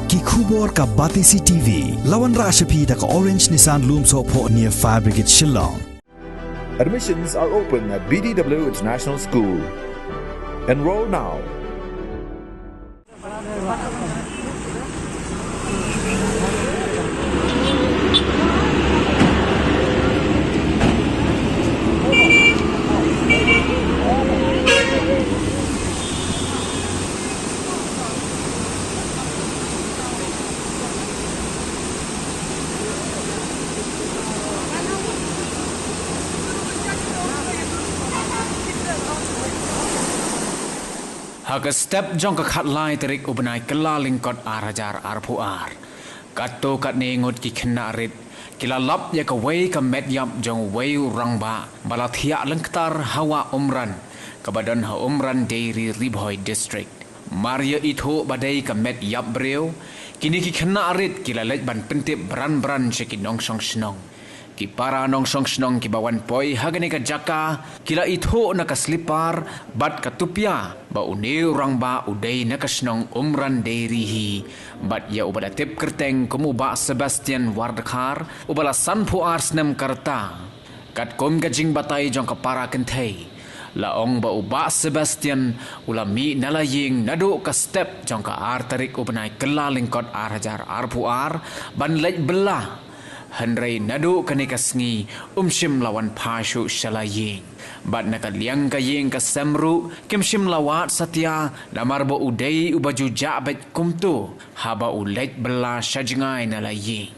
Ki khubor ka Batisi TV. Lawan Rashapi da ka Orange Nissan Lumso po near Fire Brigade Shillong. Admissions are open at BDW International School. Enroll now. Haga step jong ka khat lai terik ubenai kelaling kot arajar arpuar. Kato kat nengot ki kena rit. Kila lap ya ka wei ka met yap jong wei urang ba. Balathia lengktar hawa umran. Kabadan ha umran dairy Ribhoi district. Maria itu badai ka met yap breu. Kini ki kena rit kila lej ban pentip bran seki nong song snong. Ki para nong song snong ki bawan poi hagane ka jaka kila itho na ka slipar bat ka tupia ba une orang ba udai na ka snong umran dairy hi bat ya ubada tip kerteng kumu ba Sebastian Wardakar ubala sanpu arsnem karta kat kom ka jing batai jong ka para kenthei laong ba uba Sebastian ulami nalaying nado ka step jong ka artarik ubenai kelaling kot arhajar arpuar ban lej belah Henry nado kanika sngi umshim lawan pashu shalaying. Bat naka liang kaying ka semru kimshim lawat satya damar bo udai ubaju jabet kumtu haba ulet bela shajengai nalaying.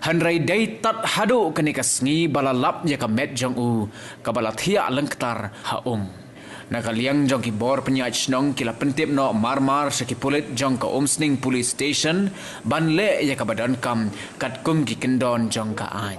Henry day tat hado kanika sngi balalap ya ka met jong u kabalathia lengktar haum. Nakaliang jong ki bor penyaj snong kila pentip no marmar seki pulit jong ka umsning police station ban le ya ka badan kam kat kum ki kendon jong ka ai.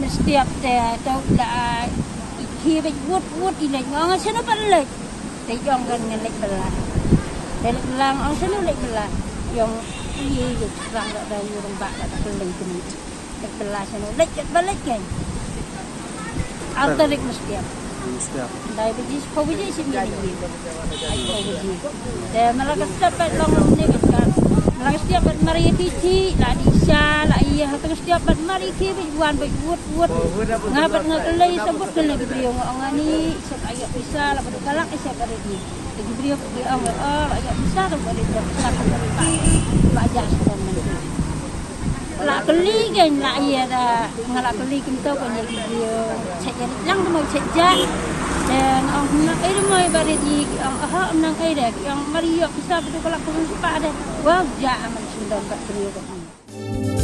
Setiap tahu lah kira wud ini orang sana balik, tejong kan ngelak belah, ngelak belah orang sana ngelak belah, yang iya orang tak ada orang bak tak balik kini, ngelak belah sana ngelak balik kan, altarik setiap. Dari biji, kau biji sih ni, kau biji. Dan malah setiap long ni kan. Lang setiap mari titi la disha la iya hatang setiap mari ki buan wud ngapat ngakelai sebut kelai beliau ngani sok ayat bisa la pada kalak isya pada di beliau di awal ayat bisa tu pada sak la aja sudah men la keli kan la iya dah ngalak keli kita kan beliau cek yang tu mau cek dan orang nak air mai pada di orang nak air yang mari bisa betul kalau pun sempat ada wah jangan sudah kat beliau.